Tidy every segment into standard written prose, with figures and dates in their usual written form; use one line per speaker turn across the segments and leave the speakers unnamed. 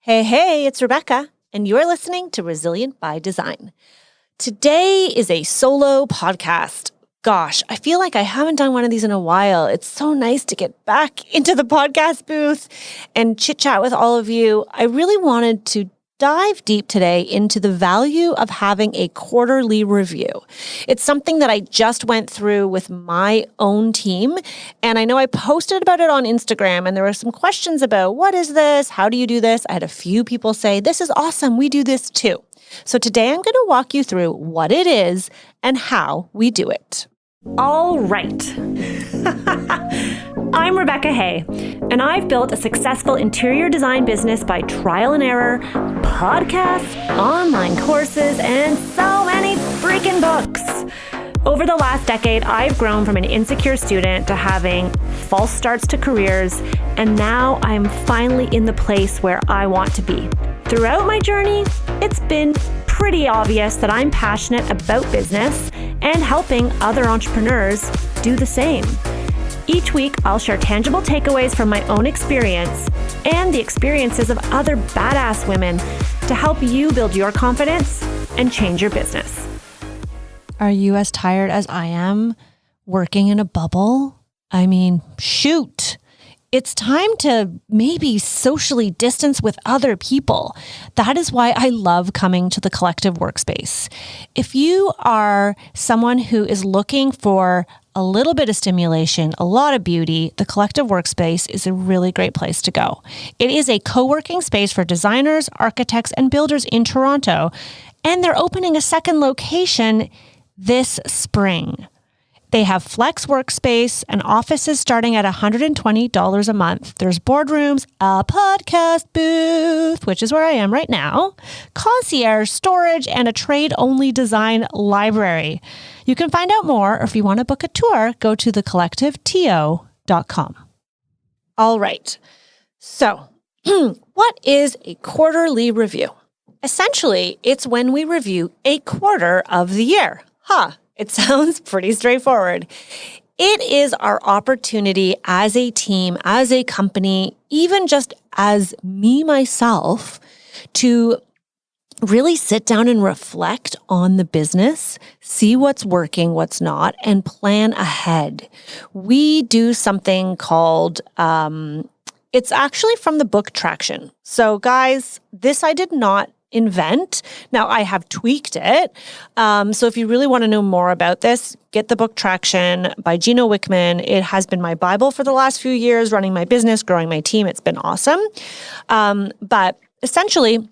Hey, it's Rebecca, and you're listening to Resilient by Design. Today is a solo podcast. Gosh, I feel like I haven't done one of these in a while. It's so nice to get back into the podcast booth and chit-chat with all of you. I really wanted to dive deep today into the value of having a quarterly review. It's something that I just went through with my own team, and I know I posted about it on Instagram, and there were some questions about, what is this? How do you do this? I had a few people say, this is awesome, we do this too. So today I'm going to walk you through what it is and how we do it.
All right. I'm Rebecca Hay, and I've built a successful interior design business by trial and error, podcasts, online courses, and so many freaking books. Over the last decade, I've grown from an insecure student to having false starts to careers, and now I'm finally in the place where I want to be. Throughout my journey, it's been pretty obvious that I'm passionate about business and helping other entrepreneurs do the same. Each week, I'll share tangible takeaways from my own experience and the experiences of other badass women to help you build your confidence and change your business.
Are you as tired as I am working in a bubble? I mean, shoot. It's time to maybe socially distance with other people. That is why I love coming to the Collective Workspace. If you are someone who is looking for a little bit of stimulation, a lot of beauty, the Collective Workspace is a really great place to go. It is a co-working space for designers, architects, and builders in Toronto, and they're opening a second location this spring. They have flex workspace and offices starting at $120 a month. There's boardrooms, a podcast booth, which is where I am right now, concierge, storage, and a trade-only design library. You can find out more, or if you want to book a tour, go to thecollectiveto.com. All right. So, what is a quarterly review? Essentially, it's when we review a quarter of the year. It sounds pretty straightforward. It is our opportunity as a team, as a company, even just as me, myself, to really sit down and reflect on the business, see what's working, what's not, and plan ahead. We do something called, it's actually from the book Traction. So guys, this I did not invent. Now, I have tweaked it. So if you really want to know more about this, get the book Traction by Gino Wickman. It has been my Bible for the last few years, running my business, growing my team. It's been awesome. But essentially,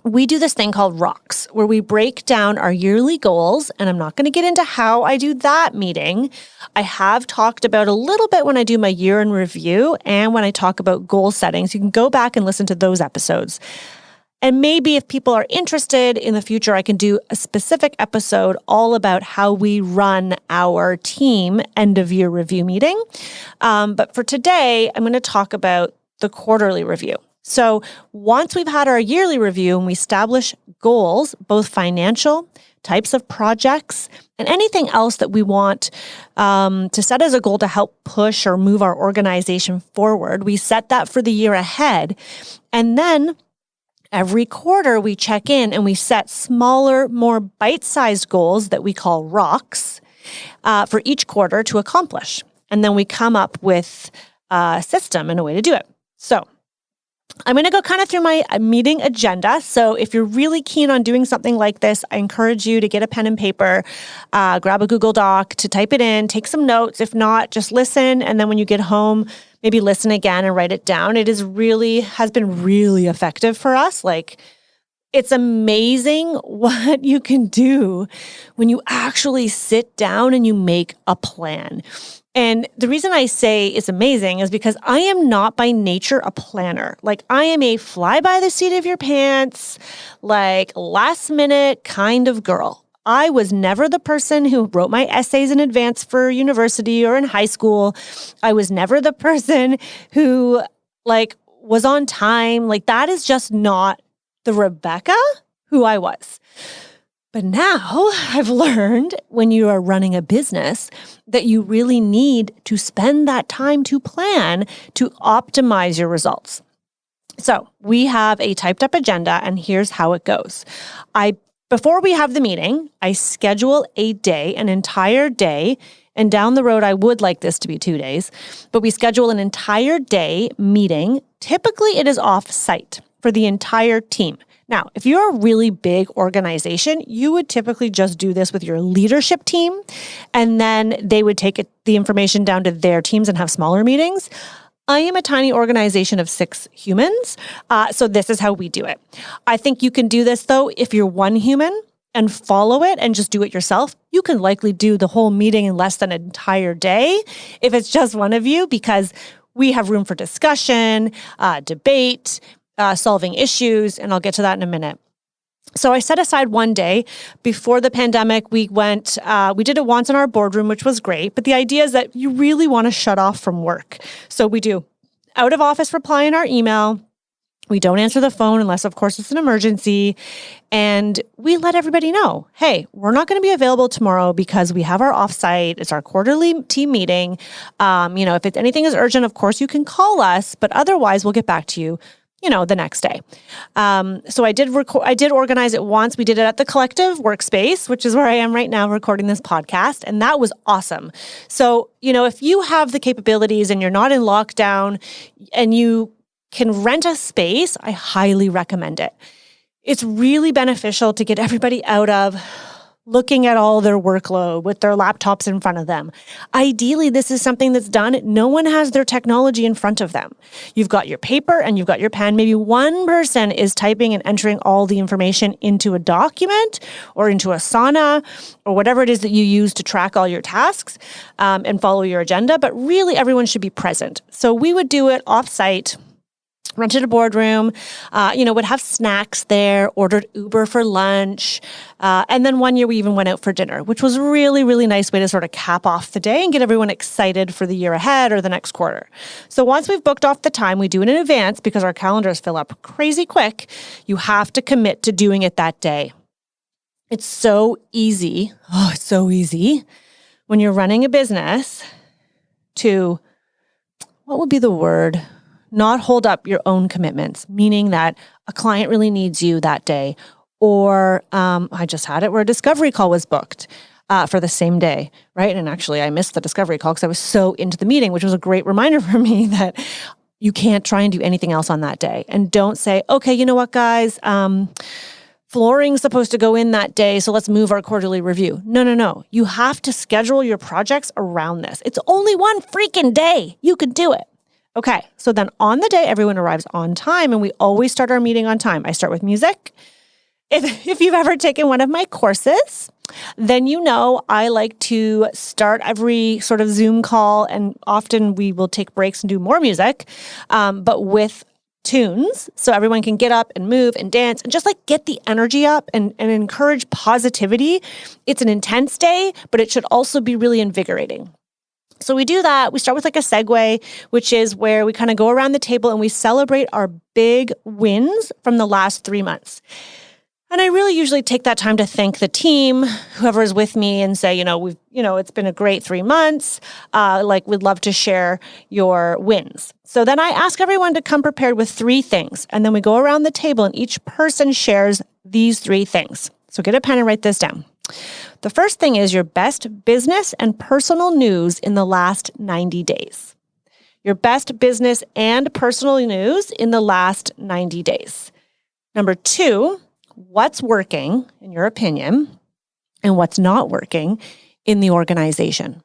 we do this thing called Rocks, where we break down our yearly goals. And I'm not going to get into how I do that meeting. I have talked about a little bit when I do my year in review and when I talk about goal settings. You can go back and listen to those episodes. And maybe if people are interested in the future, I can do a specific episode all about how we run our team end of year review meeting. But for today, I'm going to talk about the quarterly review. So once we've had our yearly review and we establish goals, both financial, types of projects, and anything else that we want to set as a goal to help push or move our organization forward, we set that for the year ahead. And then every quarter, we check in and we set smaller, more bite-sized goals that we call rocks for each quarter to accomplish. And then we come up with a system and a way to do it. So I'm going to go kind of through my meeting agenda. So if you're really keen on doing something like this, I encourage you to get a pen and paper, grab a Google Doc to type it in, take some notes. If not, just listen. And then when you get home, maybe listen again and write it down. It has been really effective for us. Like, it's amazing what you can do when you actually sit down and you make a plan. And the reason I say it's amazing is because I am not by nature a planner. Like, I am a fly by the seat of your pants, like last minute kind of girl. I was never the person who wrote my essays in advance for university or in high school. I was never the person who was on time. Like, that is just not the Rebecca who I was. But now I've learned when you are running a business that you really need to spend that time to plan to optimize your results. So we have a typed up agenda, and here's how it goes. Before we have the meeting, I schedule a day, an entire day, and down the road, I would like this to be 2 days, but we schedule an entire day meeting. Typically, it is off-site for the entire team. Now, if you're a really big organization, you would typically just do this with your leadership team, and then they would take the information down to their teams and have smaller meetings. I am a tiny organization of 6 humans, so this is how we do it. I think you can do this, though, if you're one human and follow it and just do it yourself. You can likely do the whole meeting in less than an entire day if it's just one of you, because we have room for discussion, debate, solving issues, and I'll get to that in a minute. So I set aside one day. Before the pandemic, we did it once in our boardroom, which was great. But the idea is that you really want to shut off from work. So we do out of office reply in our email. We don't answer the phone unless, of course, it's an emergency. And we let everybody know, hey, we're not going to be available tomorrow because we have our offsite. It's our quarterly team meeting. If anything is urgent, of course, you can call us. But otherwise, we'll get back to you the next day. So I did organize it once. We did it at the Collective Workspace, which is where I am right now recording this podcast. And that was awesome. So, if you have the capabilities and you're not in lockdown and you can rent a space, I highly recommend it. It's really beneficial to get everybody out of looking at all their workload with their laptops in front of them. Ideally, this is something that's done. No one has their technology in front of them. You've got your paper and you've got your pen. Maybe one person is typing and entering all the information into a document or into Asana or whatever it is that you use to track all your tasks and follow your agenda. But really, everyone should be present. So we would do it off-site. Rented a boardroom, would have snacks there, ordered Uber for lunch. And then one year we even went out for dinner, which was a really, really nice way to sort of cap off the day and get everyone excited for the year ahead or the next quarter. So once we've booked off the time, we do it in advance because our calendars fill up crazy quick. You have to commit to doing it that day. It's so easy. Oh, it's so easy when you're running a business to, what would be the word? Not hold up your own commitments, meaning that a client really needs you that day. Or I just had it where a discovery call was booked for the same day, right? And actually, I missed the discovery call because I was so into the meeting, which was a great reminder for me that you can't try and do anything else on that day. And don't say, okay, you know what, guys? Flooring's supposed to go in that day, so let's move our quarterly review. No. You have to schedule your projects around this. It's only one freaking day. You can do it. Okay, so then on the day, everyone arrives on time, and we always start our meeting on time. I start with music. If you've ever taken one of my courses, then I like to start every sort of Zoom call, and often we will take breaks and do more music, but with tunes, so everyone can get up and move and dance and just get the energy up and encourage positivity. It's an intense day, but it should also be really invigorating. So we do that. We start with a segue, which is where we kind of go around the table and we celebrate our big wins from the last 3 months. And I really usually take that time to thank the team, whoever is with me, and say, it's been a great 3 months. We'd love to share your wins. So then I ask everyone to come prepared with 3 things. And then we go around the table and each person shares these 3 things. So get a pen and write this down. The first thing is your best business and personal news in the last 90 days. Your best business and personal news in the last 90 days. Number 2, what's working, in your opinion, and what's not working in the organization.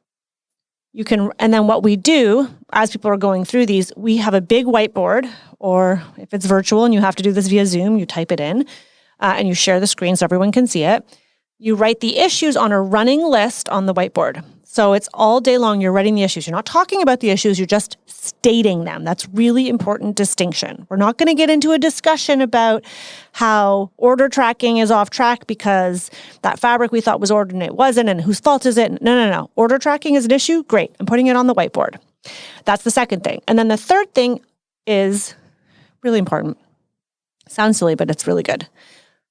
And then what we do, as people are going through these, we have a big whiteboard, or if it's virtual and you have to do this via Zoom, you type it in and you share the screen so everyone can see it. You write the issues on a running list on the whiteboard. So it's all day long, you're writing the issues. You're not talking about the issues, you're just stating them. That's really important distinction. We're not going to get into a discussion about how order tracking is off track because that fabric we thought was ordered and it wasn't, and whose fault is it? No. Order tracking is an issue? Great. I'm putting it on the whiteboard. That's the second thing. And then the third thing is really important. Sounds silly, but it's really good.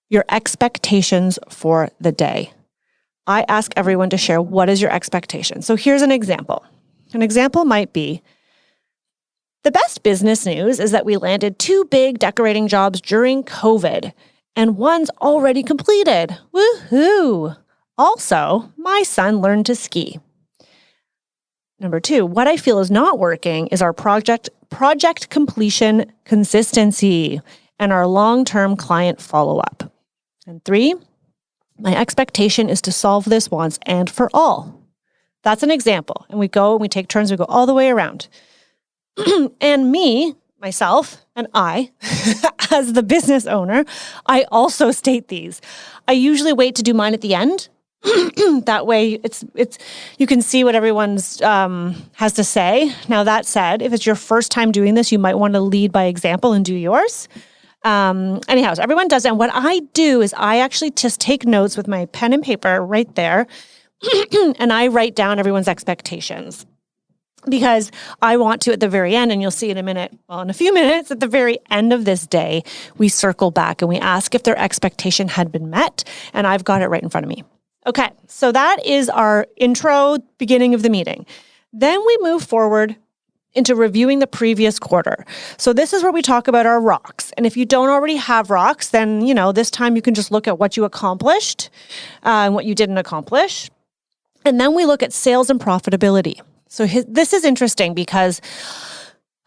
Your expectations for the day. I ask everyone to share, what is your expectation? So here's an example. An example might be, The best business news is that we landed 2 big decorating jobs during COVID, and one's already completed. Woohoo! Also, my son learned to ski. Number 2, what I feel is not working is our project completion consistency and our long-term client follow-up. And 3, my expectation is to solve this once and for all. That's an example. And we go and we take turns, we go all the way around. And myself, and I, as the business owner, I also state these. I usually wait to do mine at the end. That way it's you can see what everyone's has to say. Now, that said, if it's your first time doing this, you might want to lead by example and do yours. Anyhow, so everyone does it. And what I do is I actually just take notes with my pen and paper right there, and I write down everyone's expectations. Because I want to, at the very end, and you'll see in a few minutes, at the very end of this day, we circle back and we ask if their expectation had been met, and I've got it right in front of me. Okay, so that is our intro, beginning of the meeting. Then we move forward into reviewing the previous quarter. So this is where we talk about our rocks. And if you don't already have rocks, then, this time you can just look at what you accomplished and what you didn't accomplish. And then we look at sales and profitability. So this is interesting because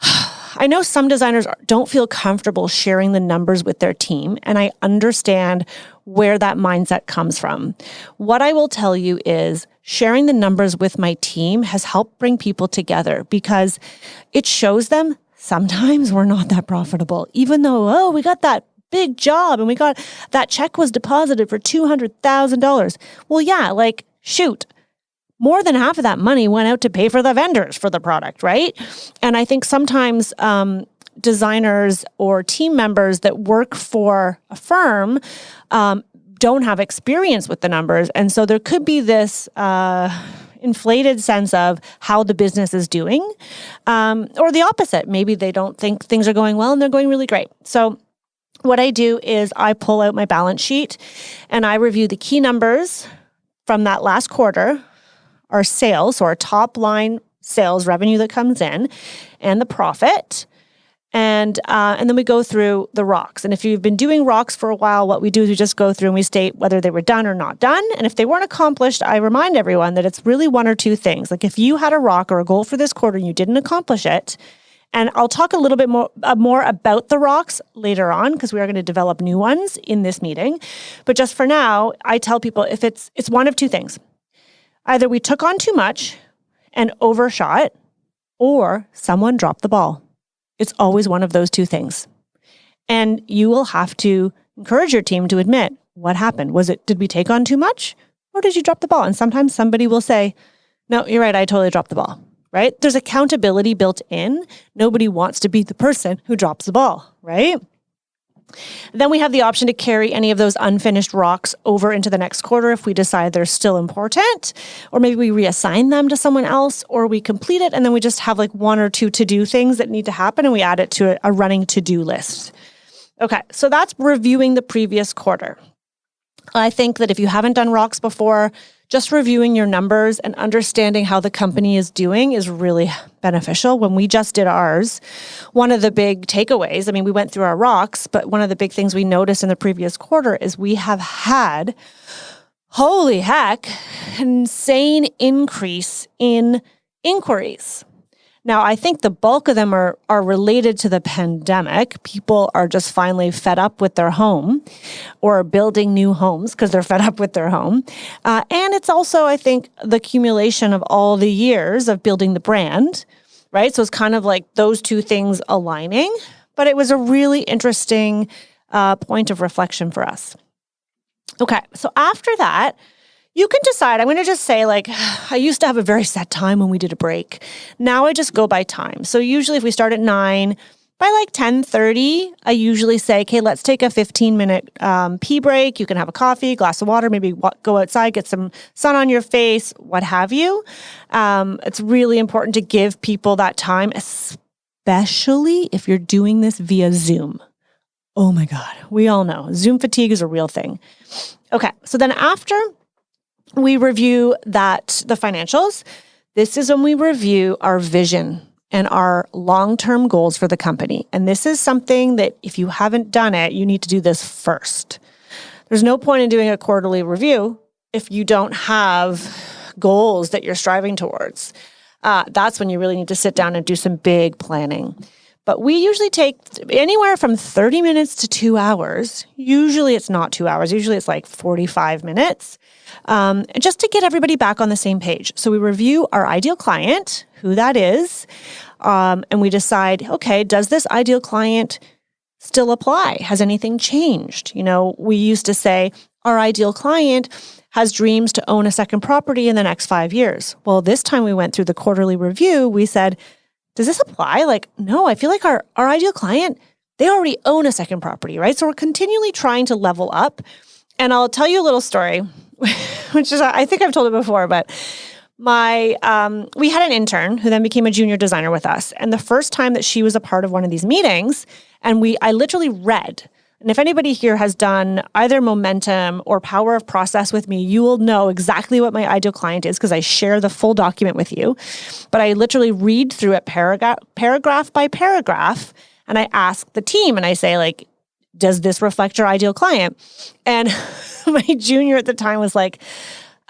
I know some designers don't feel comfortable sharing the numbers with their team, and I understand where that mindset comes from. What I will tell you is sharing the numbers with my team has helped bring people together because it shows them sometimes we're not that profitable, even though, we got that big job and we got that check was deposited for $200,000. Well, yeah, shoot. More than half of that money went out to pay for the vendors for the product, right? And I think sometimes designers or team members that work for a firm don't have experience with the numbers. And so there could be this inflated sense of how the business is doing, or the opposite. Maybe they don't think things are going well and they're going really great. So what I do is I pull out my balance sheet and I review the key numbers from that last quarter, our sales, so our top line sales revenue that comes in, and the profit. And then we go through the rocks. And if you've been doing rocks for a while, what we do is we just go through and we state whether they were done or not done. And if they weren't accomplished, I remind everyone that it's really one or two things. Like if you had a rock or a goal for this quarter and you didn't accomplish it, and I'll talk a little bit more about the rocks later on because we are going to develop new ones in this meeting. But just for now, I tell people if it's one of two things. Either we took on too much and overshot, or someone dropped the ball. It's always one of those two things. And you will have to encourage your team to admit what happened. Did we take on too much, or did you drop the ball? And sometimes somebody will say, no, you're right, I totally dropped the ball, right? There's accountability built in. Nobody wants to be the person who drops the ball, right? Then we have the option to carry any of those unfinished rocks over into the next quarter if we decide they're still important, or maybe we reassign them to someone else, or we complete it and then we just have one or two to-do things that need to happen and we add it to a running to-do list. Okay, so that's reviewing the previous quarter. I think that if you haven't done rocks before, just reviewing your numbers and understanding how the company is doing is really beneficial. When we just did ours, one of the big takeaways, we went through our rocks, but one of the big things we noticed in the previous quarter is we have had, holy heck, an insane increase in inquiries. Now, I think the bulk of them are related to the pandemic. People are just finally fed up with their home or building new homes because they're fed up with their home. And it's also, I think, the accumulation of all the years of building the brand, right? So it's kind of like those two things aligning. But it was a really interesting point of reflection for us. Okay, so after that, you can decide. I'm going to just say, I used to have a very set time when we did a break. Now I just go by time. So usually if we start at 9, by 10:30, I usually say, okay, let's take a 15-minute pee break. You can have a coffee, glass of water, maybe go outside, get some sun on your face, what have you. It's really important to give people that time, especially if you're doing this via Zoom. Oh my God, we all know Zoom fatigue is a real thing. Okay, so then after we review the financials, this is when we review our vision and our long-term goals for the company. And this is something that if you haven't done it, you need to do this first. There's no point in doing a quarterly review if you don't have goals that you're striving towards. That's when you really need to sit down and do some big planning. But we usually take anywhere from 30 minutes to 2 hours. Usually it's not 2 hours. Usually it's like 45 minutes, just to get everybody back on the same page. So we review our ideal client, who that is, and we decide, okay, does this ideal client still apply? Has anything changed? We used to say our ideal client has dreams to own a second property in the next 5 years. Well, this time we went through the quarterly review, we said, does this apply? No, I feel like our ideal client, they already own a second property, right? So we're continually trying to level up. And I'll tell you a little story, which is, I think I've told it before, but we had an intern who then became a junior designer with us. And the first time that she was a part of one of these meetings, and I literally read. And if anybody here has done either Momentum or Power of Process with me, you will know exactly what my ideal client is because I share the full document with you. But I literally read through it paragraph by paragraph, and I ask the team, and I say, does this reflect your ideal client? And my junior at the time was like,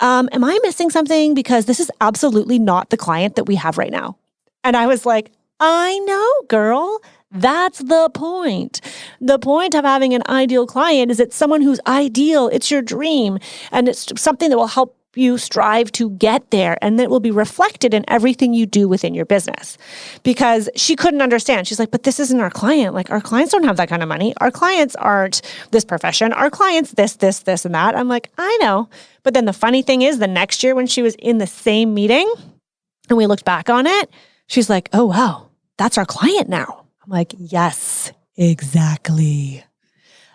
am I missing something? Because this is absolutely not the client that we have right now. And I was like, I know, girl. That's the point. The point of having an ideal client is it's someone who's ideal. It's your dream. And it's something that will help you strive to get there. And that will be reflected in everything you do within your business. Because she couldn't understand. She's like, but this isn't our client. Our clients don't have that kind of money. Our clients aren't this profession. Our clients this, and that. I'm like, I know. But then the funny thing is the next year when she was in the same meeting and we looked back on it, she's like, oh, wow, that's our client now. I'm like, yes, exactly.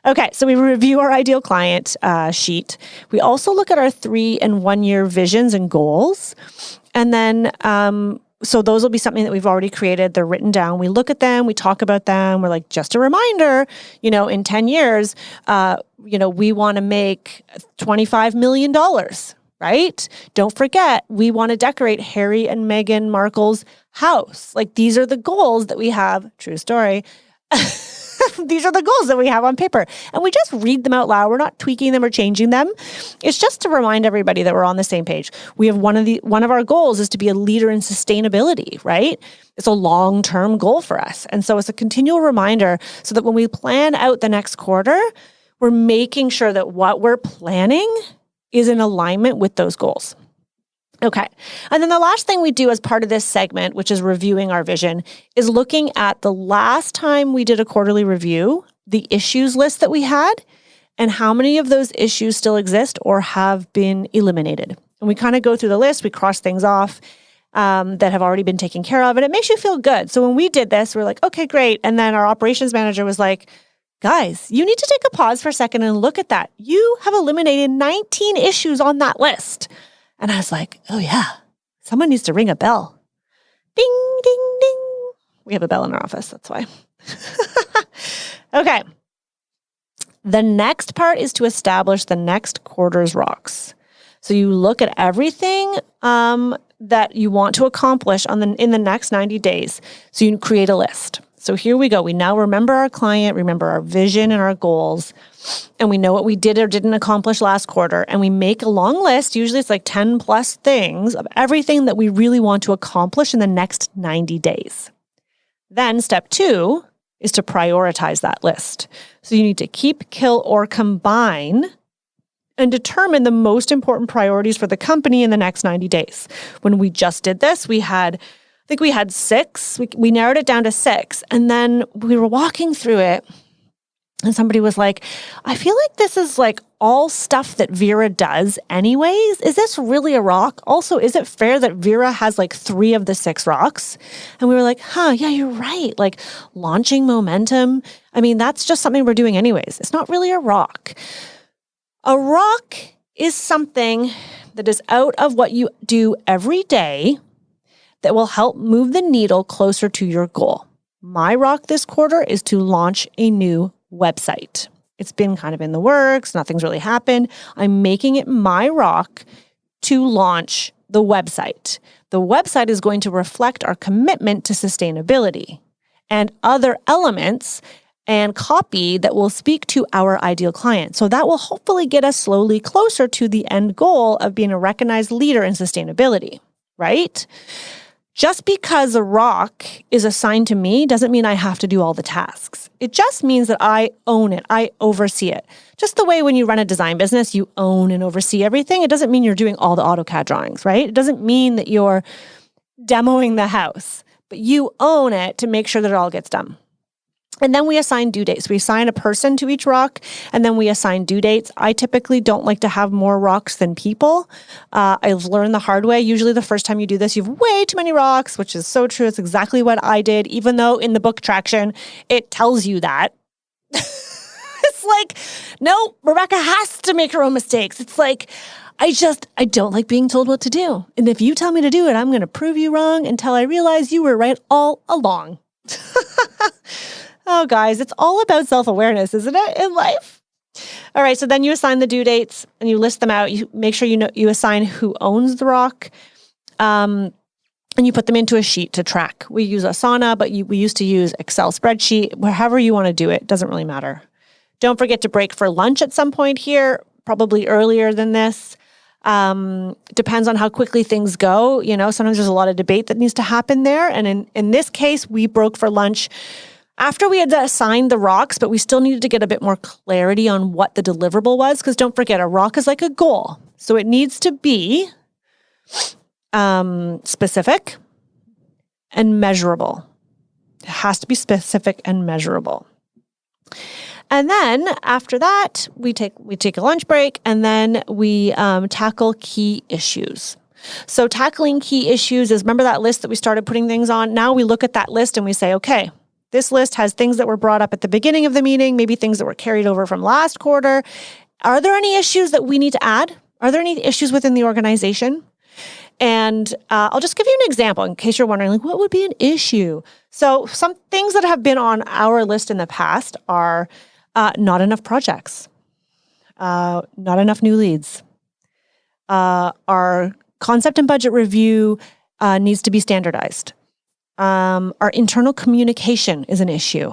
Okay, so we review our ideal client sheet. We also look at our 3 and 1 year visions and goals. And then, so those will be something that we've already created. They're written down. We look at them. We talk about them. We're like, just a reminder, in 10 years, we want to make $25 million, right? Don't forget, we want to decorate Harry and Meghan Markle's house. These are the goals that we have. True story. These are the goals that we have on paper. And we just read them out loud. We're not tweaking them or changing them. It's just to remind everybody that we're on the same page. We have one of our goals is to be a leader in sustainability, right? It's a long-term goal for us. And so it's a continual reminder so that when we plan out the next quarter, we're making sure that what we're planning is in alignment with those goals. Okay. And then the last thing we do as part of this segment, which is reviewing our vision, is looking at the last time we did a quarterly review, the issues list that we had, and how many of those issues still exist or have been eliminated. And we kind of go through the list, we cross things off that have already been taken care of, and it makes you feel good. So when we did this, we're like, okay, great. And then our operations manager was like, guys, you need to take a pause for a second and look at that. You have eliminated 19 issues on that list. And I was like, oh yeah, someone needs to ring a bell. Ding, ding, ding. We have a bell in our office, that's why. Okay. The next part is to establish the next quarter's rocks. So you look at everything that you want to accomplish in the next 90 days. So you create a list. So here we go. We now remember our client, remember our vision and our goals, and we know what we did or didn't accomplish last quarter. And we make a long list, usually it's 10 plus things of everything that we really want to accomplish in the next 90 days. Then step 2 is to prioritize that list. So you need to keep, kill, or combine and determine the most important priorities for the company in the next 90 days. When we just did this, I think we had 6. We narrowed it down to 6. And then we were walking through it and somebody was like, I feel like this is all stuff that Vera does anyways. Is this really a rock? Also, is it fair that Vera has 3 of the 6 rocks? And we were like, yeah, you're right. Launching Momentum. I mean, that's just something we're doing anyways. It's not really a rock. A rock is something that is out of what you do every day that will help move the needle closer to your goal. My rock this quarter is to launch a new website. It's been kind of in the works. Nothing's really happened. I'm making it my rock to launch the website. The website is going to reflect our commitment to sustainability and other elements and copy that will speak to our ideal client. So that will hopefully get us slowly closer to the end goal of being a recognized leader in sustainability, right? Just because a rock is assigned to me doesn't mean I have to do all the tasks. It just means that I own it. I oversee it. Just the way when you run a design business, you own and oversee everything. It doesn't mean you're doing all the AutoCAD drawings, right? It doesn't mean that you're demoing the house, but you own it to make sure that it all gets done. And then we assign due dates. We assign a person to each rock, and then we assign due dates. I typically don't like to have more rocks than people. I've learned the hard way. Usually the first time you do this, you have way too many rocks, which is so true. It's exactly what I did, even though in the book Traction, it tells you that. It's like, no, Rebecca has to make her own mistakes. It's like, I don't like being told what to do. And if you tell me to do it, I'm going to prove you wrong until I realize you were right all along. Oh, guys, it's all about self-awareness, isn't it, in life? All right, so then you assign the due dates and you list them out. You make sure you assign who owns the rock, and you put them into a sheet to track. We use Asana, but we used to use Excel spreadsheet. However you want to do it, doesn't really matter. Don't forget to break for lunch at some point here, probably earlier than this. Depends on how quickly things go. You know, sometimes there's a lot of debate that needs to happen there. And in this case, we broke for lunch after we had assigned the rocks, but we still needed to get a bit more clarity on what the deliverable was. Because don't forget, a rock is like a goal. So it needs to be specific and measurable. It has to be specific and measurable. And then after that, we take a lunch break, and then we tackle key issues. So tackling key issues is, remember that list that we started putting things on? Now we look at that list and we say, okay, this list has things that were brought up at the beginning of the meeting, maybe things that were carried over from last quarter. Are there any issues that we need to add? Are there any issues within the organization? And I'll just give you an example in case you're wondering, like, what would be an issue? So some things that have been on our list in the past are not enough projects, not enough new leads. Our concept and budget review needs to be standardized. Our internal communication is an issue.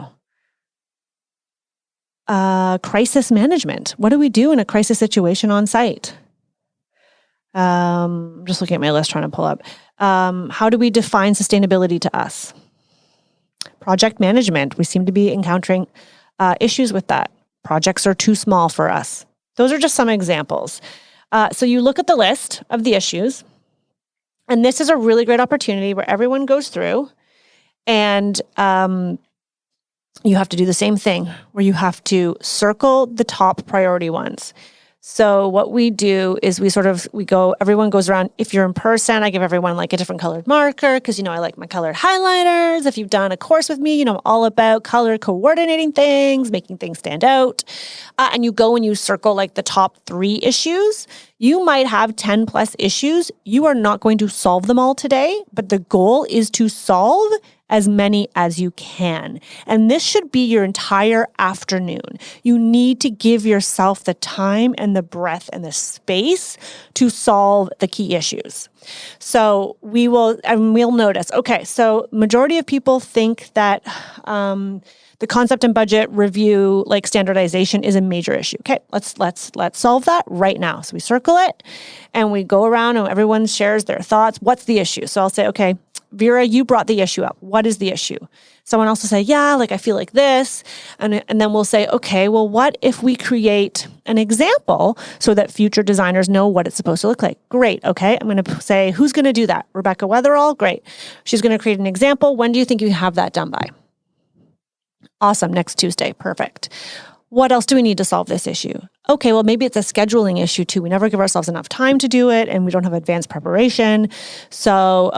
Crisis management. What do we do in a crisis situation on site? I'm just looking at my list, trying to pull up. How do we define sustainability to us? Project management. We seem to be encountering issues with that. Projects are too small for us. Those are just some examples. So you look at the list of the issues, and this is a really great opportunity where everyone goes through and you have to do the same thing where you have to circle the top priority ones. So what we do is everyone goes around. If you're in person, I give everyone like a different colored marker because, I like my colored highlighters. If you've done a course with me, I'm all about color coordinating things, making things stand out. And you go and you circle like the top 3 issues. You might have 10 plus issues. You are not going to solve them all today, but the goal is to solve as many as you can. And this should be your entire afternoon. You need to give yourself the time and the breath and the space to solve the key issues. So we'll notice, okay, so majority of people think that the concept and budget review, like standardization, is a major issue. Okay, let's solve that right now. So we circle it and we go around and everyone shares their thoughts. What's the issue? So I'll say, okay, Vera, you brought the issue up. What is the issue? Someone else will say, yeah, like I feel like this. And then we'll say, okay, well, what if we create an example so that future designers know what it's supposed to look like? Great. Okay. I'm going to say, who's going to do that? Rebecca Weatherall? Great. She's going to create an example. When do you think you have that done by? Awesome. Next Tuesday. Perfect. What else do we need to solve this issue? Okay, well, maybe it's a scheduling issue too. We never give ourselves enough time to do it and we don't have advanced preparation. So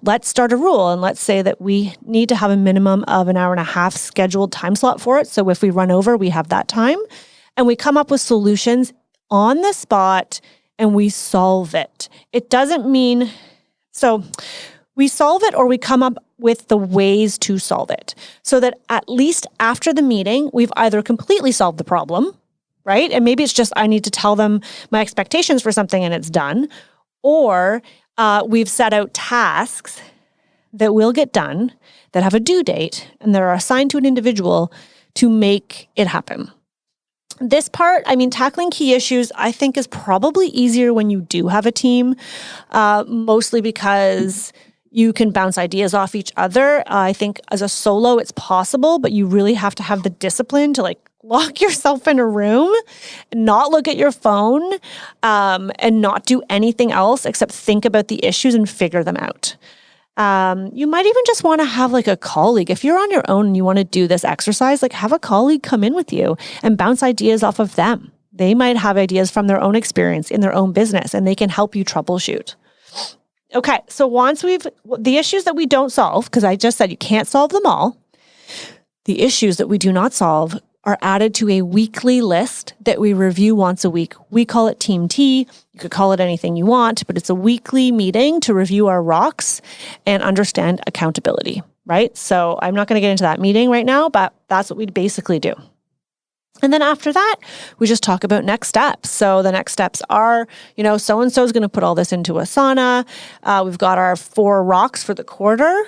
let's start a rule and let's say that we need to have a minimum of an hour and a half scheduled time slot for it. So if we run over, we have that time and we come up with solutions on the spot and we solve it. It doesn't mean, so we solve it or we come up with the ways to solve it so that at least after the meeting, we've either completely solved the problem, right? And maybe it's just I need to tell them my expectations for something and it's done. or we've set out tasks that will get done that have a due date and they're assigned to an individual to make it happen. This part, tackling key issues, I think is probably easier when you do have a team, mostly because you can bounce ideas off each other. I think as a solo, it's possible, but you really have to have the discipline to lock yourself in a room, not look at your phone, and not do anything else except think about the issues and figure them out. You might even just want to have a colleague. If you're on your own and you want to do this exercise, have a colleague come in with you and bounce ideas off of them. They might have ideas from their own experience in their own business and they can help you troubleshoot. Okay, so once the issues that we don't solve, because I just said you can't solve them all, the issues that we do not solve are added to a weekly list that we review once a week. We call it Team T. You could call it anything you want, but it's a weekly meeting to review our rocks and understand accountability, right? So I'm not going to get into that meeting right now, but that's what we basically do. And then after that, we just talk about next steps. So the next steps are, so-and-so is going to put all this into Asana. We've got our 4 rocks for the quarter.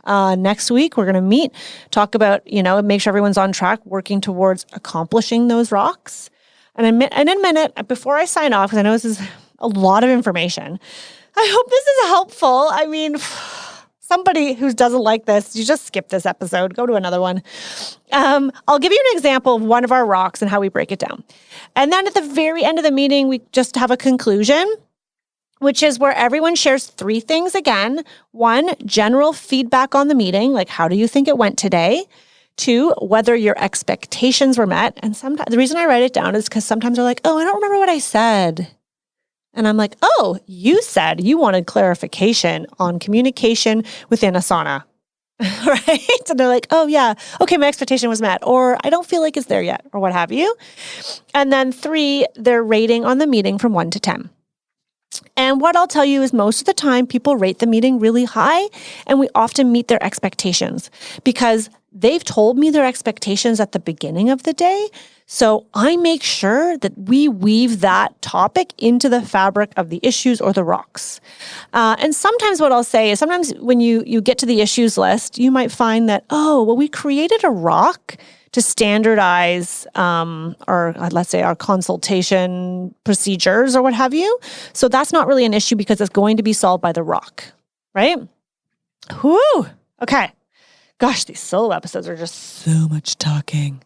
Next week, we're going to meet, talk about, make sure everyone's on track, working towards accomplishing those rocks. And in a minute, before I sign off, because I know this is a lot of information, I hope this is helpful. Somebody who doesn't like this, you just skip this episode, go to another one. I'll give you an example of one of our rocks and how we break it down. And then at the very end of the meeting, we just have a conclusion, which is where everyone shares 3 things again. 1, general feedback on the meeting, how do you think it went today? 2, whether your expectations were met. And sometimes the reason I write it down is because sometimes they're like, oh, I don't remember what I said. And I'm like, oh, you said you wanted clarification on communication within Asana, right? And they're like, oh yeah, okay, my expectation was met, or I don't feel like it's there yet, or what have you. And then 3, their rating on the meeting from 1 to 10. And what I'll tell you is most of the time people rate the meeting really high, and we often meet their expectations because they've told me their expectations at the beginning of the day. So I make sure that we weave that topic into the fabric of the issues or the rocks. And sometimes what I'll say is sometimes when you get to the issues list, you might find that, we created a rock to standardize or let's say our consultation procedures or what have you. So that's not really an issue because it's going to be solved by the rock, right? Whoo! Okay. Gosh, these solo episodes are just so much talking.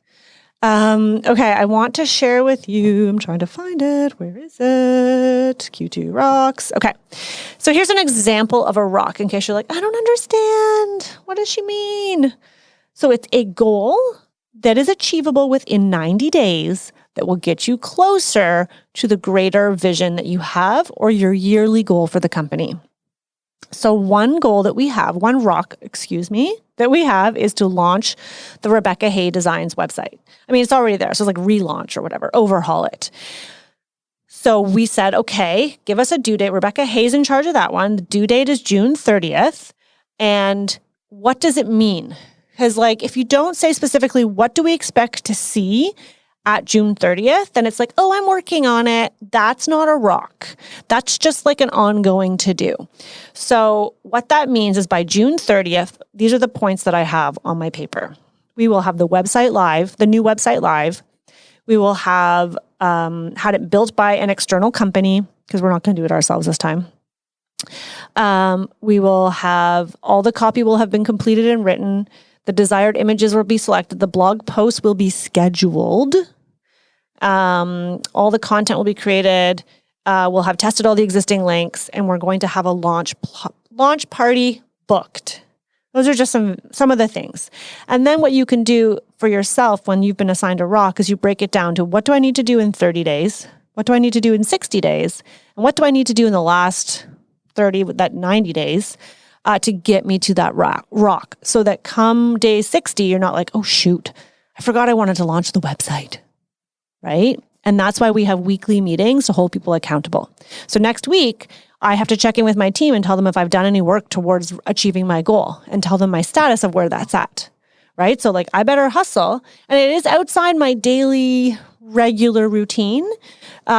Okay, I want to share with you, I'm trying to find it. Where is it? Q2 rocks. Okay, so here's an example of a rock in case you're like, I don't understand. What does she mean? So it's a goal that is achievable within 90 days that will get you closer to the greater vision that you have or your yearly goal for the company. So one rock that we have is to launch the Rebecca Hay Designs website. It's already there. So it's relaunch or whatever, overhaul it. So we said, okay, give us a due date. Rebecca Hay's in charge of that one. The due date is June 30th. And what does it mean? Because if you don't say specifically, what do we expect to see at June 30th, then it's I'm working on it. That's not a rock. That's just an ongoing to-do. So what that means is by June 30th, these are the points that I have on my paper. We will have the website live, the new website live. We will have had it built by an external company because we're not going to do it ourselves this time. We will have all the copy will have been completed and written. The desired images will be selected. The blog post will be scheduled. All the content will be created. We'll have tested all the existing links, and we're going to have a launch party booked. Those are just some of the things. And then what you can do for yourself when you've been assigned a rock is you break it down to what do I need to do in 30 days? What do I need to do in 60 days? And what do I need to do in the last 90 days? To get me to that rock so that come day 60, you're not like, oh, shoot, I forgot I wanted to launch the website, right? And that's why we have weekly meetings to hold people accountable. So next week, I have to check in with my team and tell them if I've done any work towards achieving my goal and tell them my status of where that's at, right? So I better hustle. And it is outside my daily regular routine.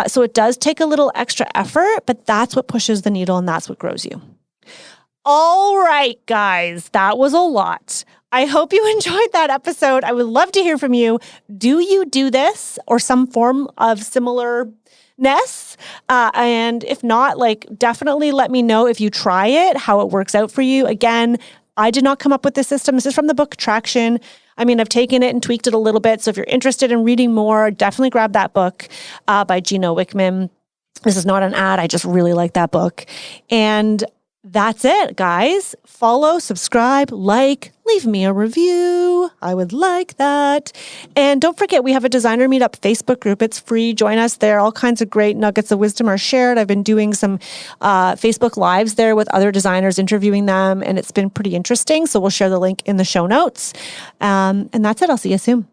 So it does take a little extra effort, but that's what pushes the needle and that's what grows you. All right, guys, that was a lot. I hope you enjoyed that episode. I would love to hear from you. Do you do this or some form of similarness? And if not, definitely let me know if you try it, how it works out for you. Again, I did not come up with this system. This is from the book Traction. I mean, I've taken it and tweaked it a little bit. So if you're interested in reading more, definitely grab that book by Gino Wickman. This is not an ad. I just really like that book. And that's it, guys. Follow, subscribe, leave me a review. I would like that. And don't forget, we have a Designer Meetup Facebook group. It's free. Join us there. All kinds of great nuggets of wisdom are shared. I've been doing some Facebook Lives there with other designers, interviewing them, and it's been pretty interesting. So we'll share the link in the show notes. And that's it. I'll see you soon.